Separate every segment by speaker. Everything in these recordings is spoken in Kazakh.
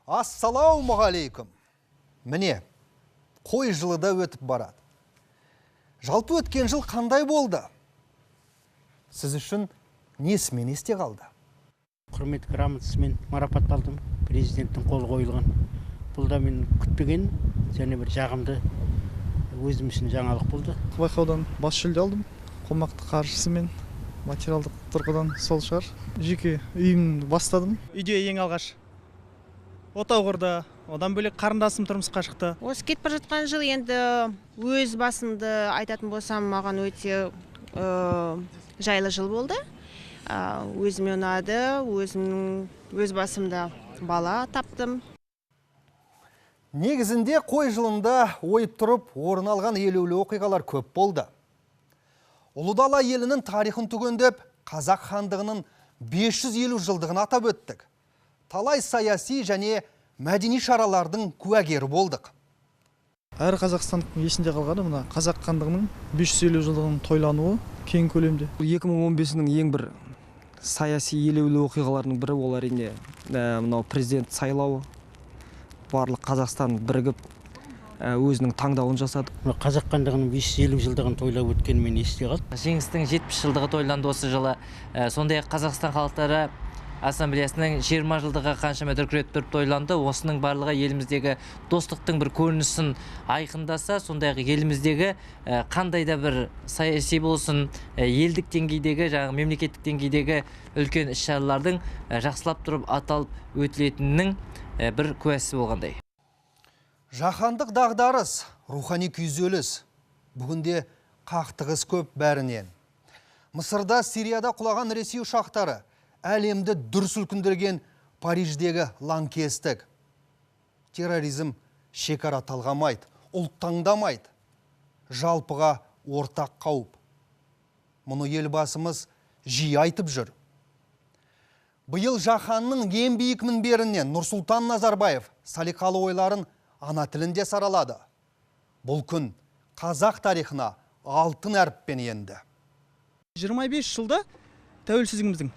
Speaker 1: Ассалаумағалейкум. Міне, қой жылы да өтіп барады. Жалпы өткен жыл қандай болды? Сіз үшін несімен есте қалды?
Speaker 2: Құрмет грамотасымен марапатталдым. Президенттің қолы қойылған. Бұл да мен күтпеген және бір жағымды өзім үшін жаңалық болды.
Speaker 3: Байқаудан бас жүлде алдым. Қомақты қаржысымен, материалдық тұрғыдан сол шығар. Жеке үйімді бастадым.
Speaker 4: Үйде ең алғаш отау құрды. Одан бөлек қарындасым тұрмысқа шықты.
Speaker 5: Осы кетіп бара жатқан жыл енді өз басымды айтатын болсам, маған өте жайлы жыл болды. Өзіме ұнады, өз басымда бала таптым.
Speaker 1: Негізінде қой жылында ойып тұрып орын алған елеулі оқиғалар көп болды. Ұлы дала елінің тарихын түгендеп, қазақ хандығының 550 жылдығын атап өттік. Талай саяси және мәдени шаралардың куәгері болдық.
Speaker 3: Әр қазақстандықтың есінде қалғаны мына қазақ хандығының 550 жылдығының тойлануы кең көлемде.
Speaker 6: 2015-нің ең бір саяси елеулі оқиғаларының бірі ол әрине мынау президент сайлауы. Барлық Қазақстан бірігіп өзінің таңдауын жасады.
Speaker 2: Қазақ хандығының 550 жылдығын тойлап өткенімен есте қалды.
Speaker 7: Жеңістің 70 жылдығы тойланды осы жылы. Сондай-ақ Қазақстан халықтары ассамблеясының 20 жылдығы қаншама дүркірет тұрып тойланды. Осының барлығы еліміздегі достықтың бір көрінісін айқындаса, сондай-ақ еліміздегі қандай да бір саяси болсын, елдік деңгейдегі, мемлекеттік деңгейдегі үлкен іс-шаралардың жақсылап тұрып аталып өтілетінінің бір куәсі болғандай.
Speaker 1: Жаһандық дағдарыс, рухани күйзеліс. Бүгінде қақтығыс көп бәрінен. Мысырда, Сирияда құлаған Ресей ұшақтары, әлемді дүр сілкіндірген Париждегі лаңкестік. Терроризм шекара талғамайды, ұлт таңдамайды. Жалпыға ортақ қауіп. Мұны елбасымыз жиі айтып жүр. Биыл жаһанның ең биік мінберінен Нұрсұлтан Назарбаев салиқалы ойларын ана тілінде саралады. Бұл күн қазақ тарихына алтын әріппен енді.
Speaker 4: 25 жылда тәуелсіздігіміздің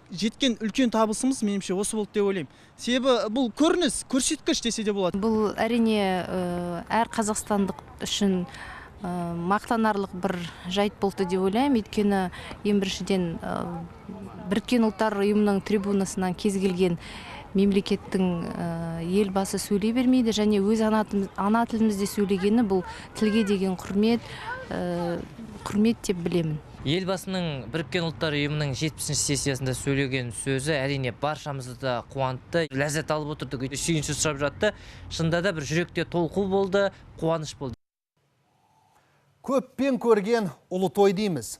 Speaker 4: жеткен үлкен табысымыз меніңше осы болды деп ойлаймын. Себебі бұл көрініс, көрсеткіш десе де болады.
Speaker 8: Бұл әрине әр қазақстандық үшін мақтанарлық бір жайт болды деп ойлаймын. Өйткені ең біріншіден Біріккен ұлттар ұйымының трибунасынан кез келген мемлекеттің елбасы сөйлей бермейді, және өз ана тілімізде сөйлегені бұл тілге деген құрмет деп білемін.
Speaker 7: Елбасының Біріккен ұлттар ұйымының 70-ші сессиясында сөйлеген сөзі әрине баршамызды да қуантты, ләззат алып отырдық, сүйінші сұрап жатты. Шынында да бір жүректе толқу болды, қуаныш болды.
Speaker 1: Көппен көрген ұлы той дейміз.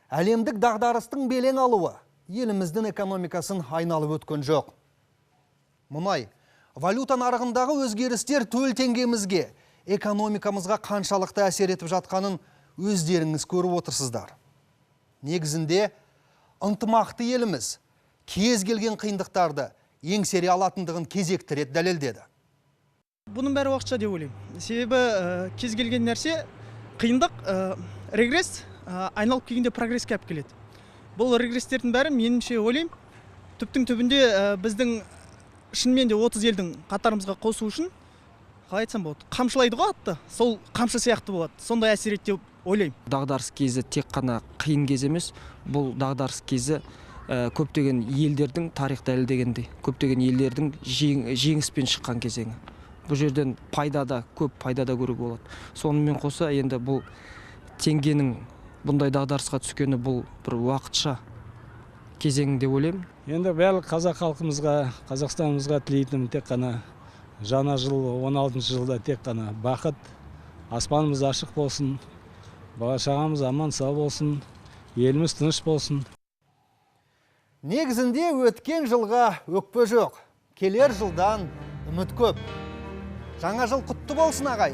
Speaker 1: Әлемдік дағдарыстың белең алуы еліміздің экономикасын айналып өткен жоқ. Мұнай, валюта нарығындағы өзгерістер төл теңгемізге, экономикамызға қаншалықты әсер етіп жатқанын өздеріңіз көріп отырсыздар. Негізінде ынтымақты еліміз кез келген қиындықтарды еңсере алатындығын кезекті рет дәлелдеді.
Speaker 4: Бұның бәрі уақытша деп ойлаймын. Себебі кез келген нәрсе қиындық, регресс айналып келгенде прогресске алып келеді. Бұл регресстердің бәрі меніңше ойлаймын, түптің түбінде біздің шынымен де 30 елдің қатарымызға қосу үшін қалай айтсам болады, қамшылайды ғой атты, сол қамшы сияқты болады. Сондай әсер етті деп ойлаймын.
Speaker 6: Дағдарыс кезі тек қана қиын кез емес, бұл дағдарыс кезі көптеген елдердің тарих дәлелдегендей, көптеген елдердің жеңіспен шыққан кезеңі. Бұл жерден көп пайдада көруге болады. Сонымен қоса енді бұл теңгенің бұндай дағдарысқа түскені бұл бір уақытша кезең деп ойлаймын.
Speaker 9: Енді барлық қазақ халқымызға, Қазақстанымызға тілейтінім тек қана жаңа жыл 16-шы жылда тек қана бақыт, аспанымыз ашық болсын, бала-шағамыз аман сау болсын, еліміз тыныш болсын.
Speaker 1: Негізінде өткен жылға өкпе жоқ, келер жылдан үміт көп. Жаңа жыл құтты болсын ағай.